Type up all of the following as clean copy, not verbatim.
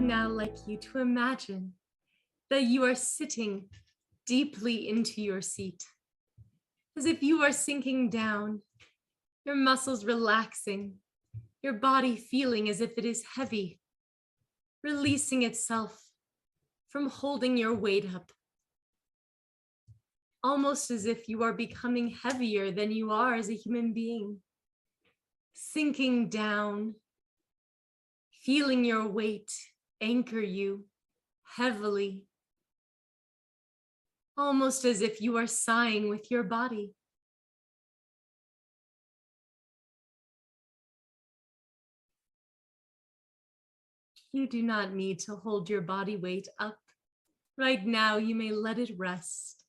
now like you to imagine that you are sitting deeply into your seat, as if you are sinking down, your muscles relaxing, your body feeling as if it is heavy, releasing itself from holding your weight up, almost as if you are becoming heavier than you are as a human being, sinking down, feeling your weight anchor you heavily, almost as if you are sighing with your body. You do not need to hold your body weight up. Right now, you may let it rest.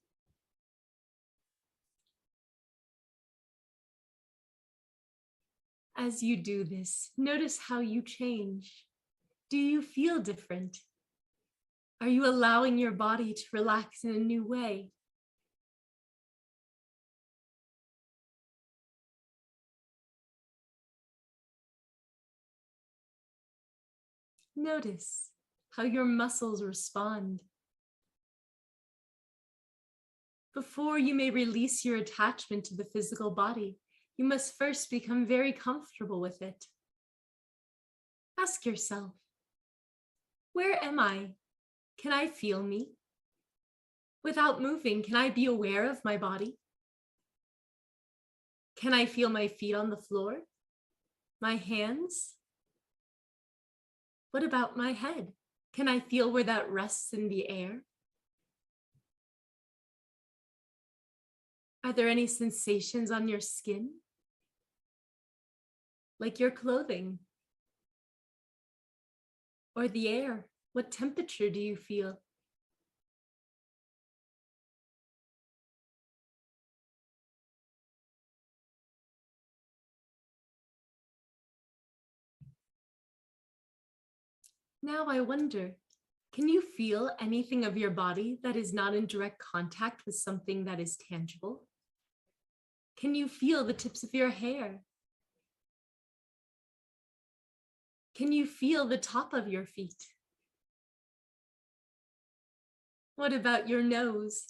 As you do this, notice how you change. Do you feel different? Are you allowing your body to relax in a new way? Notice how your muscles respond. Before you may release your attachment to the physical body, you must first become very comfortable with it. Ask yourself, where am I? Can I feel me? Without moving, can I be aware of my body? Can I feel my feet on the floor? My hands? What about my head? Can I feel where that rests in the air? Are there any sensations on your skin? Like your clothing? Or the air? What temperature do you feel? Now I wonder, can you feel anything of your body that is not in direct contact with something that is tangible? Can you feel the tips of your hair? Can you feel the top of your feet? What about your nose?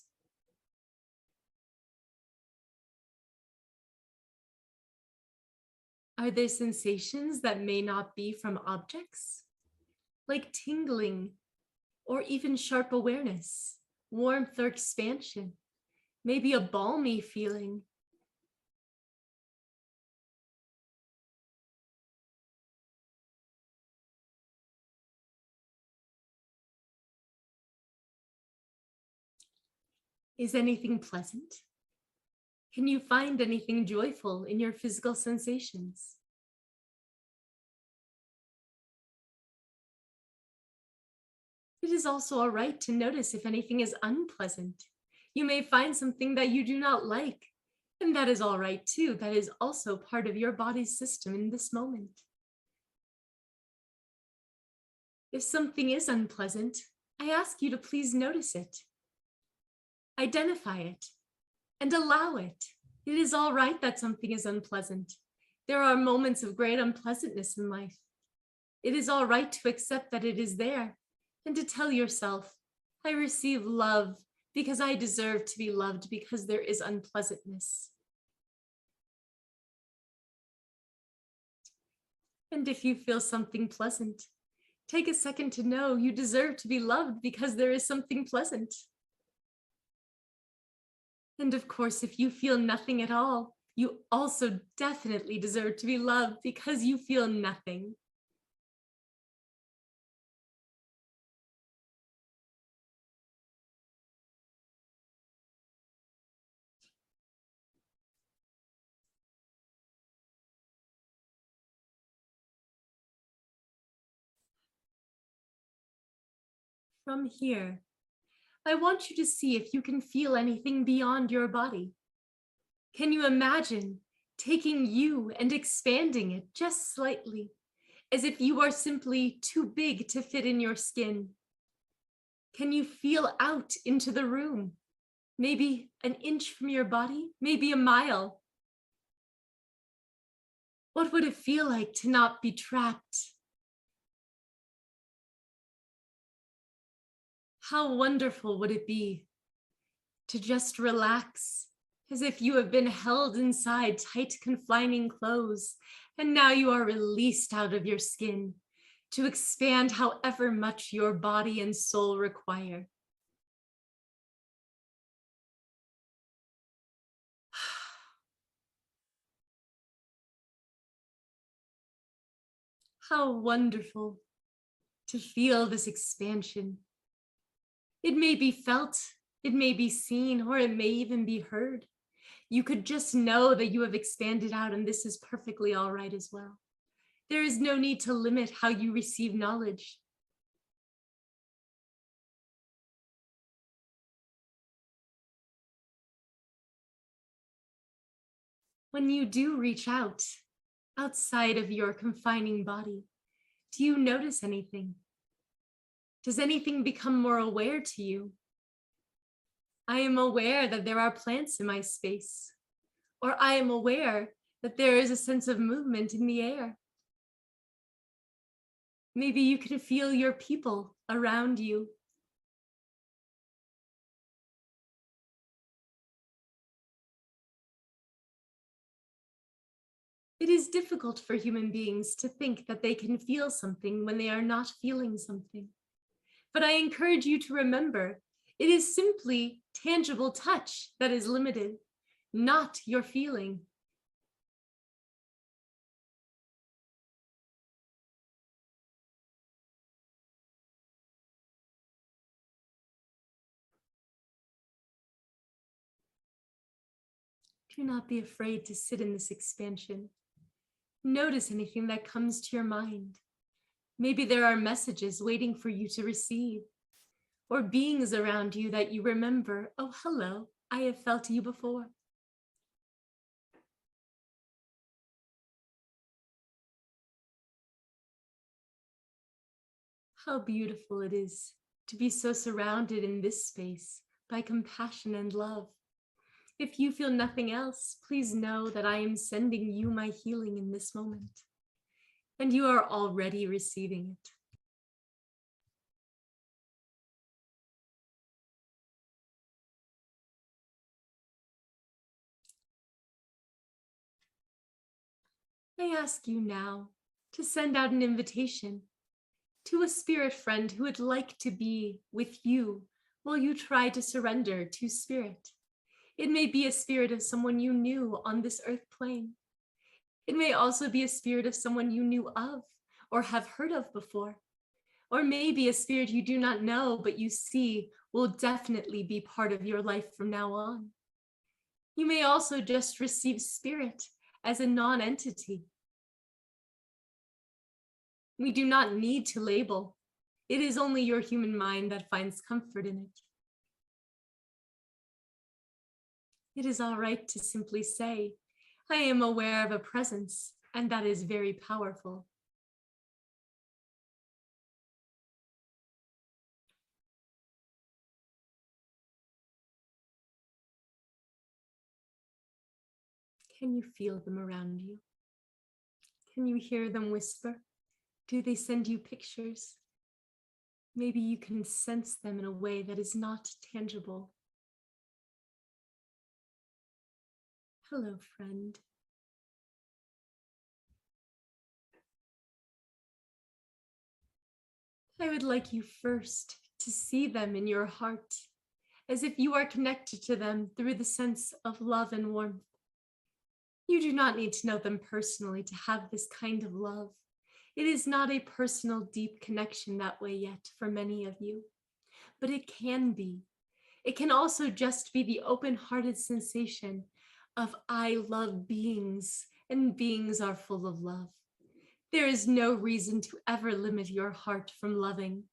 Are there sensations that may not be from objects? Like tingling, or even sharp awareness, warmth or expansion, maybe a balmy feeling. Is anything pleasant? Can you find anything joyful in your physical sensations? It is also all right to notice if anything is unpleasant. You may find something that you do not like, and that is all right too. That is also part of your body's system in this moment. If something is unpleasant, I ask you to please notice it. Identify it and allow it. It is all right that something is unpleasant. There are moments of great unpleasantness in life. It is all right to accept that it is there and to tell yourself, I receive love because I deserve to be loved because there is unpleasantness. And if you feel something pleasant, take a second to know you deserve to be loved because there is something pleasant. And of course, if you feel nothing at all, you also definitely deserve to be loved because you feel nothing. From here, I want you to see if you can feel anything beyond your body. Can you imagine taking you and expanding it just slightly, as if you are simply too big to fit in your skin? Can you feel out into the room? Maybe an inch from your body, maybe a mile. What would it feel like to not be trapped? How wonderful would it be to just relax, as if you have been held inside tight confining clothes, and now you are released out of your skin to expand however much your body and soul require. How wonderful to feel this expansion. It may be felt, it may be seen, or it may even be heard. You could just know that you have expanded out, and this is perfectly all right as well. There is no need to limit how you receive knowledge. When you do reach out, outside of your confining body, do you notice anything? Does anything become more aware to you? I am aware that there are plants in my space, or I am aware that there is a sense of movement in the air. Maybe you can feel your people around you. It is difficult for human beings to think that they can feel something when they are not feeling something. But I encourage you to remember, it is simply tangible touch that is limited, not your feeling. Do not be afraid to sit in this expansion. Notice anything that comes to your mind. Maybe there are messages waiting for you to receive, or beings around you that you remember. Oh, hello, I have felt you before. How beautiful it is to be so surrounded in this space by compassion and love. If you feel nothing else, please know that I am sending you my healing in this moment, and you are already receiving it. I ask you now to send out an invitation to a spirit friend who would like to be with you while you try to surrender to spirit. It may be a spirit of someone you knew on this earth plane. It may also be a spirit of someone you knew of or have heard of before. Or maybe a spirit you do not know, but you see will definitely be part of your life from now on. You may also just receive spirit as a non-entity. We do not need to label. It is only your human mind that finds comfort in it. It is all right to simply say, I am aware of a presence, and that is very powerful. Can you feel them around you? Can you hear them whisper? Do they send you pictures? Maybe you can sense them in a way that is not tangible. Hello, friend. I would like you first to see them in your heart, as if you are connected to them through the sense of love and warmth. You do not need to know them personally to have this kind of love. It is not a personal, deep connection that way yet for many of you, but it can be. It can also just be the open-hearted sensation of I love beings, and beings are full of love. There is no reason to ever limit your heart from loving.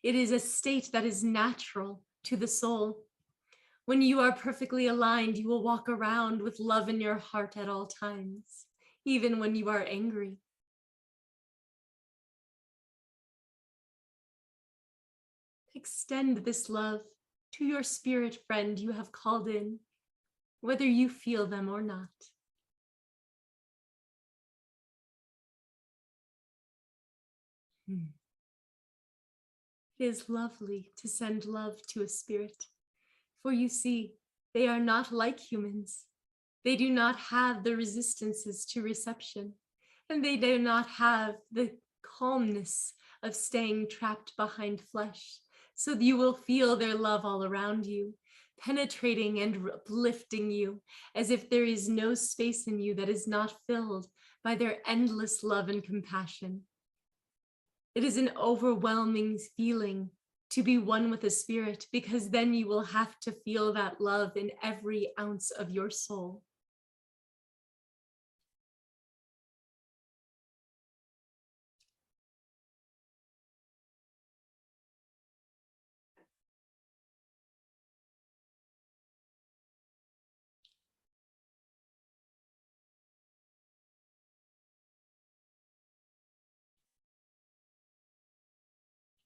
It is a state that is natural to the soul. When you are perfectly aligned, you will walk around with love in your heart at all times, even when you are angry. Extend this love to your spirit friend you have called in, whether you feel them or not. It is lovely to send love to a spirit, for you see, they are not like humans. They do not have the resistances to reception, and they do not have the calmness of staying trapped behind flesh. So you will feel their love all around you, penetrating and uplifting you, as if there is no space in you that is not filled by their endless love and compassion. It is an overwhelming feeling to be one with a spirit, because then you will have to feel that love in every ounce of your soul.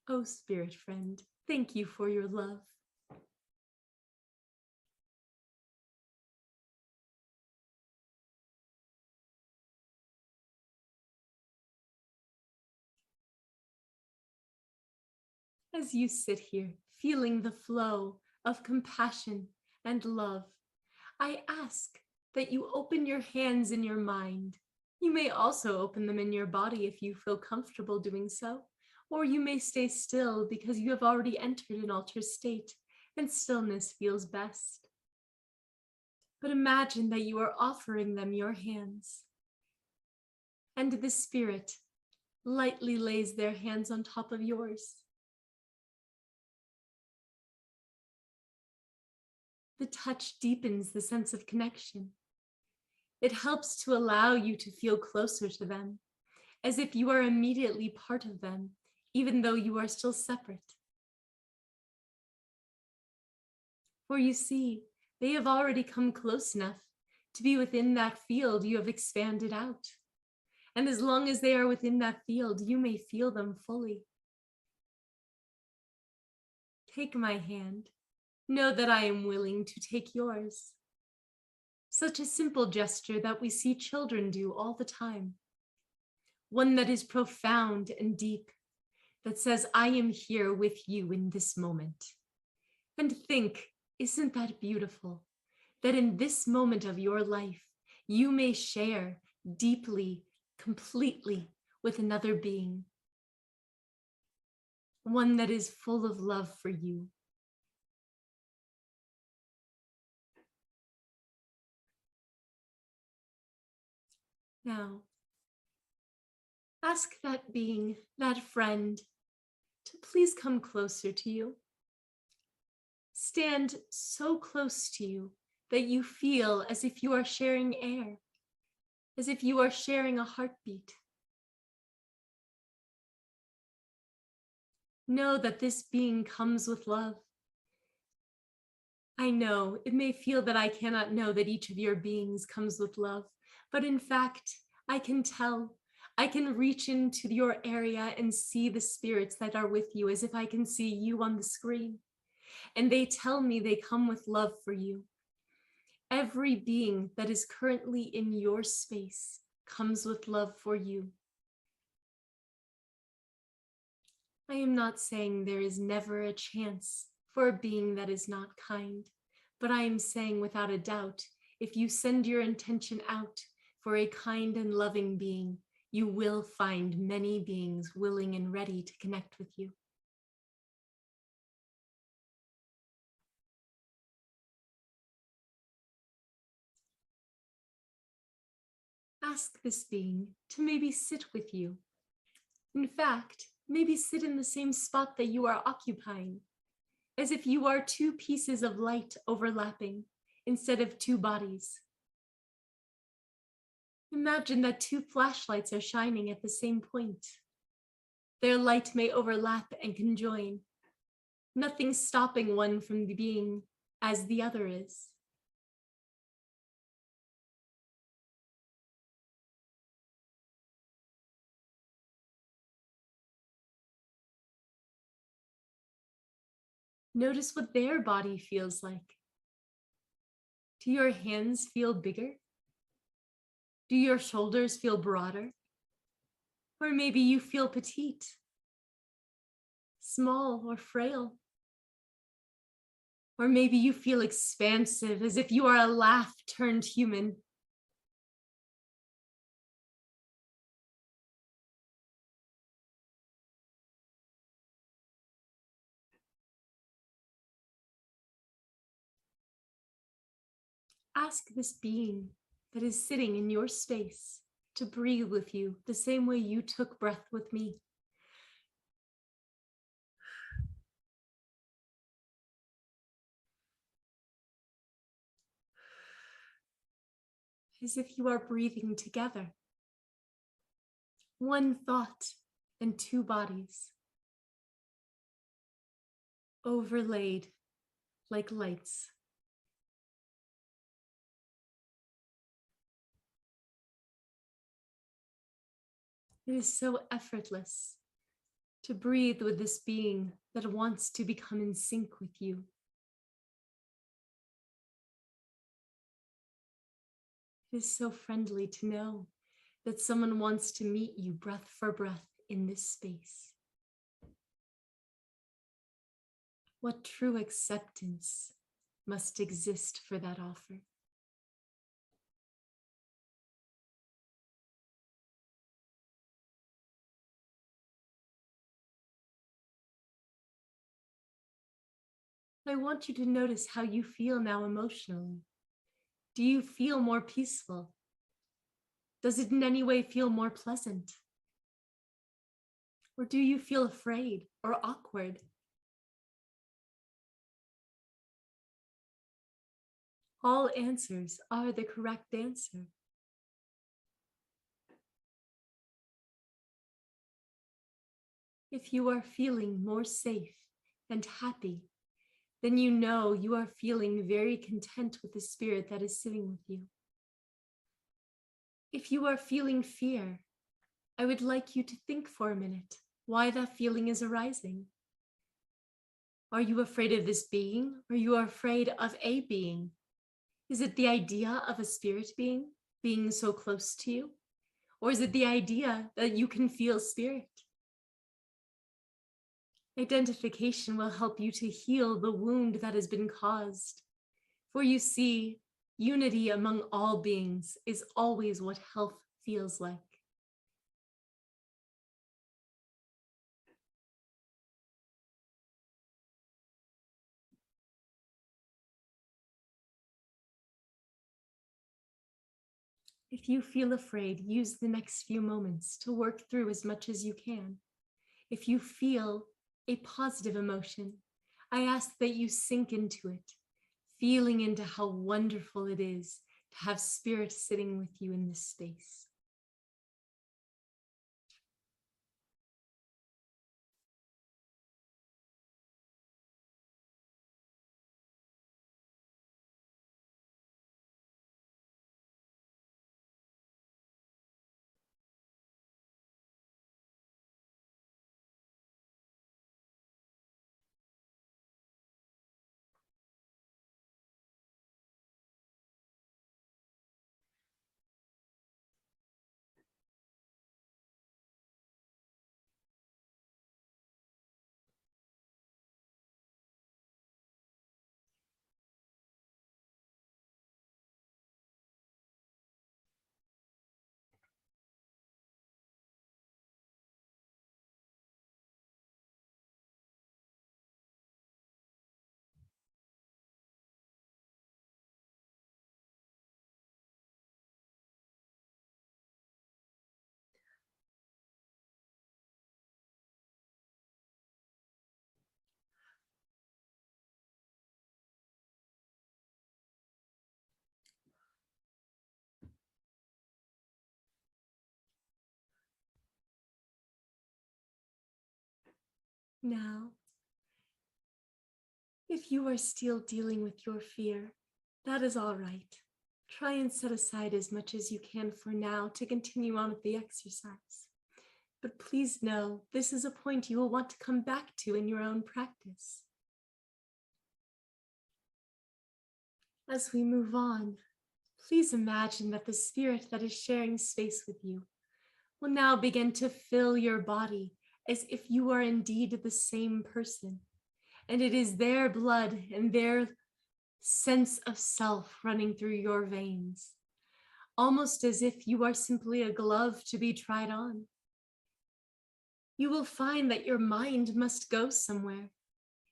Oh, spirit friend, thank you for your love. As you sit here, feeling the flow of compassion and love, I ask that you open your hands in your mind. You may also open them in your body if you feel comfortable doing so, or you may stay still because you have already entered an altered state and stillness feels best. But imagine that you are offering them your hands, and the spirit lightly lays their hands on top of yours. The touch deepens the sense of connection. It helps to allow you to feel closer to them, as if you are immediately part of them, even though you are still separate. For you see, they have already come close enough to be within that field you have expanded out. And as long as they are within that field, you may feel them fully. Take my hand. Know that I am willing to take yours. Such a simple gesture that we see children do all the time. One that is profound and deep, that says, I am here with you in this moment. And think, isn't that beautiful? That in this moment of your life, you may share deeply, completely with another being. One that is full of love for you. Now, ask that being, that friend, to please come closer to you. Stand so close to you that you feel as if you are sharing air, as if you are sharing a heartbeat. Know that this being comes with love. I know it may feel that I cannot know that each of your beings comes with love, but in fact, I can tell. I can reach into your area and see the spirits that are with you as if I can see you on the screen. And they tell me they come with love for you. Every being that is currently in your space comes with love for you. I am not saying there is never a chance for a being that is not kind, but I am saying without a doubt, if you send your intention out for a kind and loving being, you will find many beings willing and ready to connect with you. Ask this being to maybe sit with you. In fact, maybe sit in the same spot that you are occupying, as if you are two pieces of light overlapping instead of two bodies. Imagine that two flashlights are shining at the same point. Their light may overlap and conjoin, nothing stopping one from being as the other is. Notice what their body feels like. Do your hands feel bigger? Do your shoulders feel broader? Or maybe you feel petite. small or frail. Or maybe you feel expansive, as if you are a laugh turned human. Ask this being that is sitting in your space to breathe with you the same way you took breath with me. As if you are breathing together. One thought and two bodies. Overlaid like lights. It is so effortless to breathe with this being that wants to become in sync with you. It is so friendly to know that someone wants to meet you breath for breath in this space. What true acceptance must exist for that offer? I want you to notice how you feel now emotionally. Do you feel more peaceful? Does it in any way feel more pleasant? Or do you feel afraid or awkward? All answers are the correct answer. If you are feeling more safe and happy, then you know you are feeling very content with the spirit that is sitting with you. If you are feeling fear, I would like you to think for a minute why that feeling is arising. Are you afraid of this being, or you are afraid of a being? Is it the idea of a spirit being so close to you? Or is it the idea that you can feel spirit? Identification will help you to heal the wound that has been caused. For you see, unity among all beings is always what health feels like. If you feel afraid, use the next few moments to work through as much as you can. If you feel a positive emotion, I ask that you sink into it, feeling into how wonderful it is to have spirit sitting with you in this space. Now, if you are still dealing with your fear, that is all right. Try and set aside as much as you can for now to continue on with the exercise. But please know, this is a point you will want to come back to in your own practice. As we move on, please imagine that the spirit that is sharing space with you will now begin to fill your body as if you are indeed the same person, and it is their blood and their sense of self running through your veins, almost as if you are simply a glove to be tried on. You will find that your mind must go somewhere.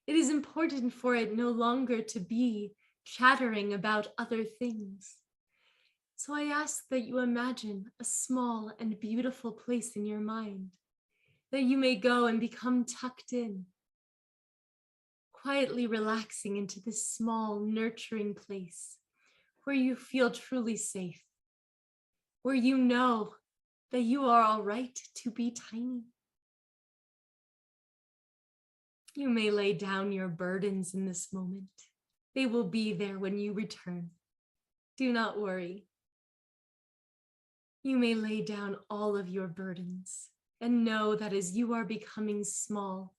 It is important for it no longer to be chattering about other things. So I ask that you imagine a small and beautiful place in your mind, that you may go and become tucked in, quietly relaxing into this small, nurturing place where you feel truly safe, where you know that you are all right to be tiny. You may lay down your burdens in this moment. They will be there when you return. Do not worry. You may lay down all of your burdens and know that as you are becoming small,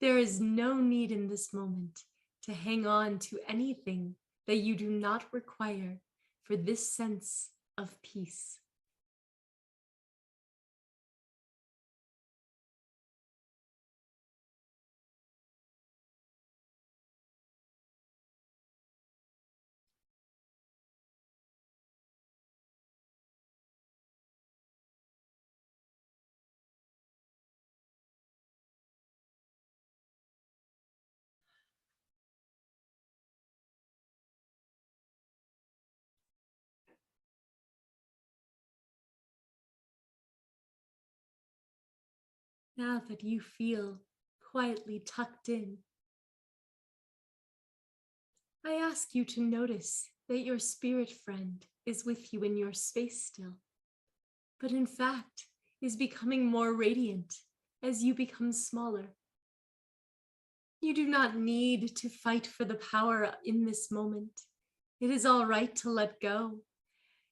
there is no need in this moment to hang on to anything that you do not require for this sense of peace. Now that you feel quietly tucked in, I ask you to notice that your spirit friend is with you in your space still, but in fact is becoming more radiant as you become smaller. You do not need to fight for the power in this moment. It is all right to let go.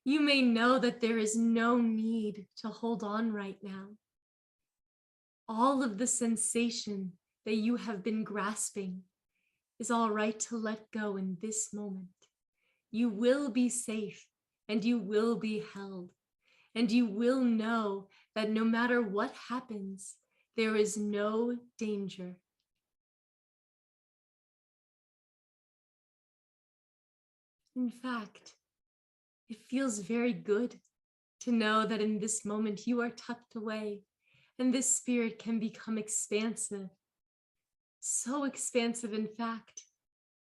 You may know that there is no need to hold on right now. All of the sensation that you have been grasping is all right to let go in this moment. You will be safe and you will be held, and you will know that no matter what happens, there is no danger. In fact, it feels very good to know that in this moment you are tucked away and this spirit can become expansive. So expansive, in fact,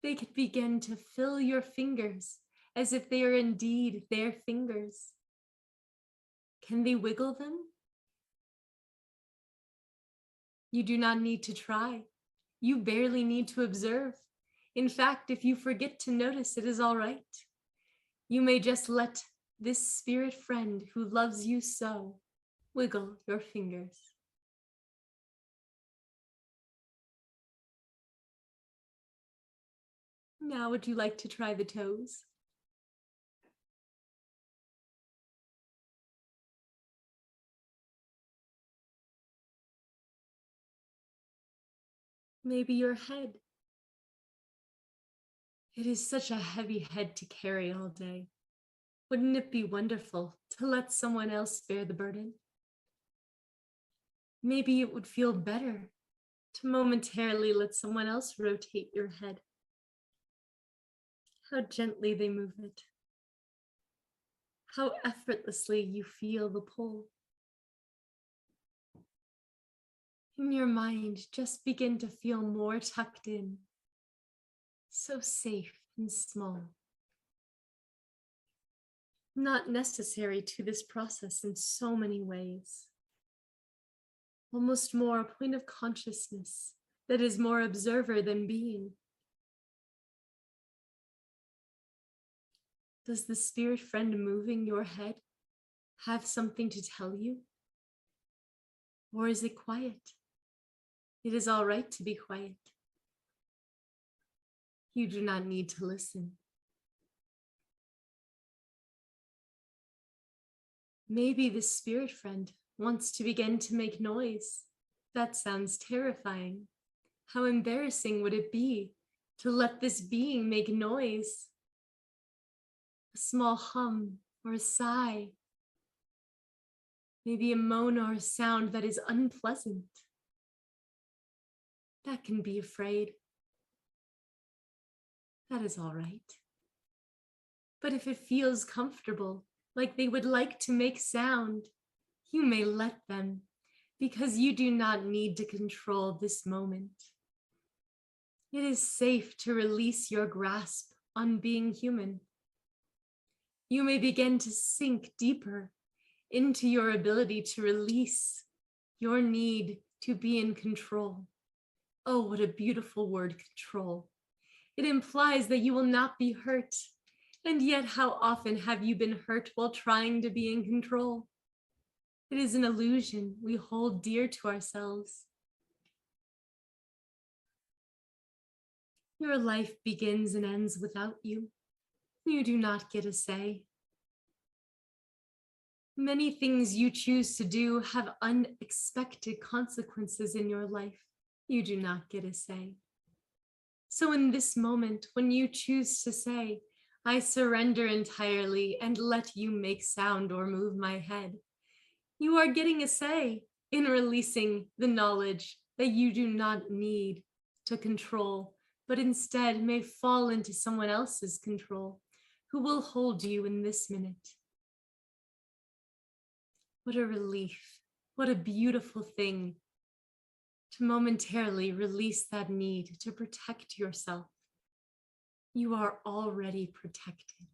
they could begin to fill your fingers as if they are indeed their fingers. Can they wiggle them? You do not need to try. You barely need to observe. In fact, if you forget to notice, it is all right. You may just let this spirit friend who loves you so wiggle your fingers. Now, would you like to try the toes? Maybe your head. It is such a heavy head to carry all day. Wouldn't it be wonderful to let someone else bear the burden? Maybe it would feel better to momentarily let someone else rotate your head. How gently they move it. How effortlessly you feel the pull. In your mind, just begin to feel more tucked in, so safe and small. Not necessary to this process in so many ways. Almost more a point of consciousness that is more observer than being. Does the spirit friend moving your head have something to tell you? Or is it quiet? It is all right to be quiet. You do not need to listen. Maybe the spirit friend wants to begin to make noise. That sounds terrifying. How embarrassing would it be to let this being make noise? A small hum or a sigh. Maybe a moan or a sound that is unpleasant. that can be afraid. That is all right. But if it feels comfortable, like they would like to make sound, you may let them, because you do not need to control this moment. It is safe to release your grasp on being human. You may begin to sink deeper into your ability to release your need to be in control. Oh, what a beautiful word, control. It implies that you will not be hurt. And yet, how often have you been hurt while trying to be in control? It is an illusion we hold dear to ourselves. Your life begins and ends without you. You do not get a say. Many things you choose to do have unexpected consequences in your life. You do not get a say. So in this moment, when you choose to say, I surrender entirely and let you make sound or move my head, you are getting a say in releasing the knowledge that you do not need to control, but instead may fall into someone else's control who will hold you in this minute. What a relief, what a beautiful thing to momentarily release that need to protect yourself. You are already protected.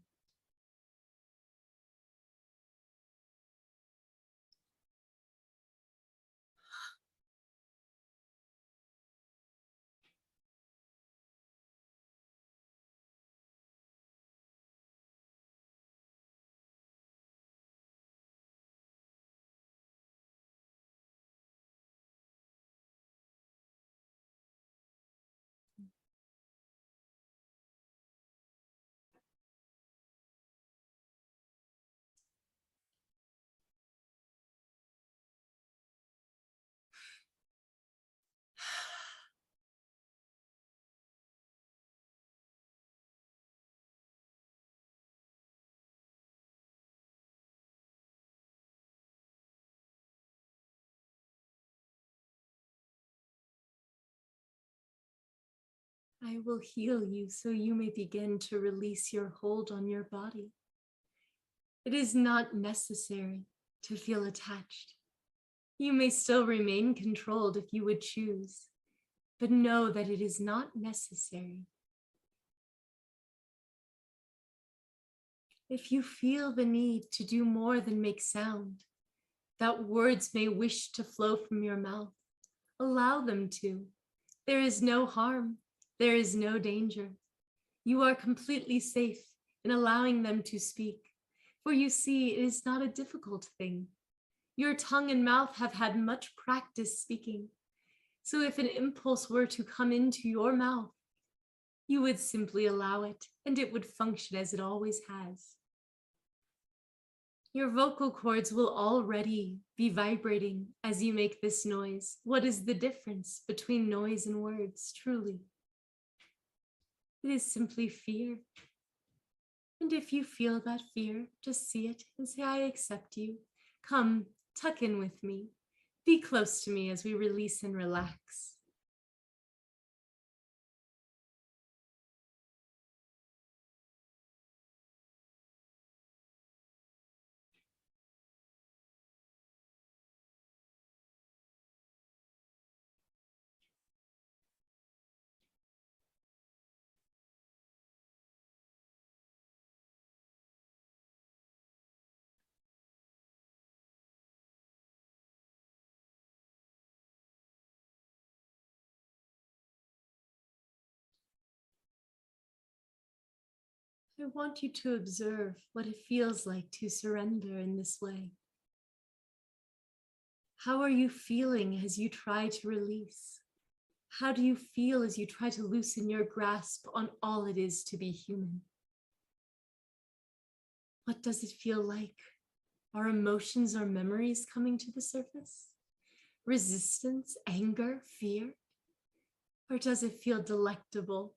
I will heal you so you may begin to release your hold on your body. It is not necessary to feel attached. You may still remain controlled if you would choose, but know that it is not necessary. If you feel the need to do more than make sound, that words may wish to flow from your mouth, allow them to. There is no harm. There is no danger. You are completely safe in allowing them to speak, for you see, it is not a difficult thing. Your tongue and mouth have had much practice speaking. So if an impulse were to come into your mouth, you would simply allow it, and it would function as it always has. Your vocal cords will already be vibrating as you make this noise. What is the difference between noise and words, truly? It is simply fear. And if you feel that fear, just see it and say, I accept you. Come, tuck in with me. Be close to me as we release and relax. I want you to observe what it feels like to surrender in this way. How are you feeling as you try to release? How do you feel as you try to loosen your grasp on all it is to be human? What does it feel like? Are emotions or memories coming to the surface? Resistance, anger, fear? Or does it feel delectable,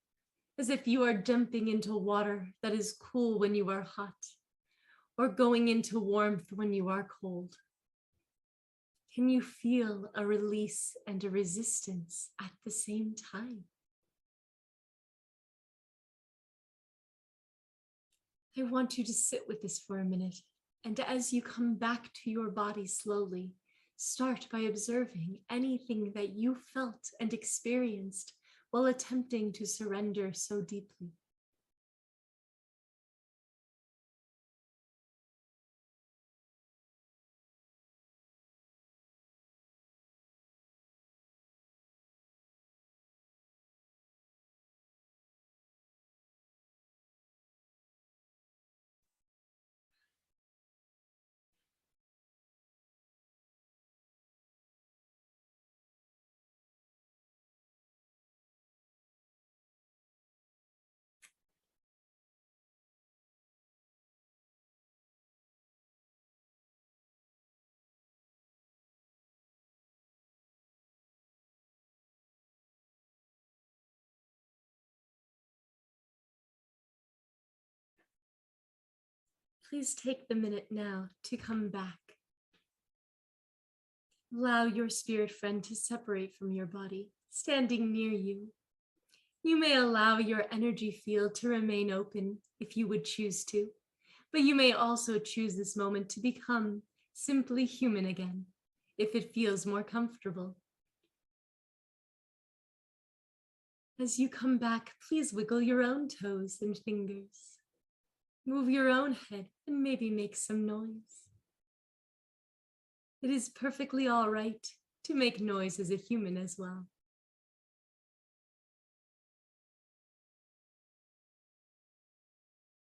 as if you are jumping into water that is cool when you are hot, or going into warmth when you are cold? Can you feel a release and a resistance at the same time? I want you to sit with this for a minute, and as you come back to your body slowly, start by observing anything that you felt and experienced while attempting to surrender so deeply. Please take the minute now to come back. Allow your spirit friend to separate from your body, standing near you. You may allow your energy field to remain open if you would choose to, but you may also choose this moment to become simply human again, if it feels more comfortable. As you come back, please wiggle your own toes and fingers. Move your own head and maybe make some noise. It is perfectly all right to make noise as a human as well.